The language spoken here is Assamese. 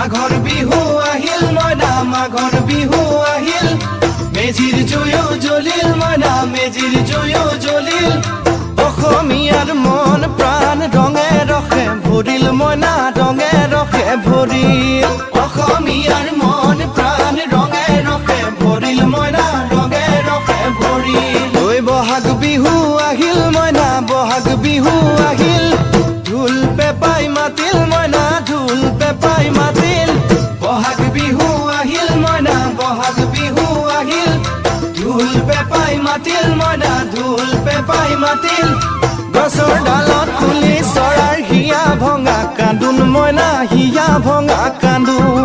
মাঘৰ বিহু আহিল মইনা মাঘৰ বিহু আহিল মেজিৰ জুয়ো জ্বলিল মইনা মেজিৰ জুয়ো জ্বলিল অসমীয়াৰ মন প্ৰাণ ৰঙে ৰসে ভৰিল মইনা ৰঙে ৰসে ভৰিল অসমীয়াৰ মন প্ৰাণ ৰঙে ৰসে ভৰিল মইনা ৰঙে ৰসে ভৰিল ঐ বহাগ বিহু আহিল মইনা বহাগ বিহু আহিল ঢোল পেপাই মাতিল মইনা ঢোল পেপাই মাতিল বহাগ বিহু আহিল মইনা বহাগ বিহু আহিল ঢোল পেপাই মাতিল মইনা ঢোল পেপাই মাতিল গছৰ ডালত ফুলি চৰাৰ হিয়া ভঙা কান্দোন মইনা হিয়া ভঙা কান্দোন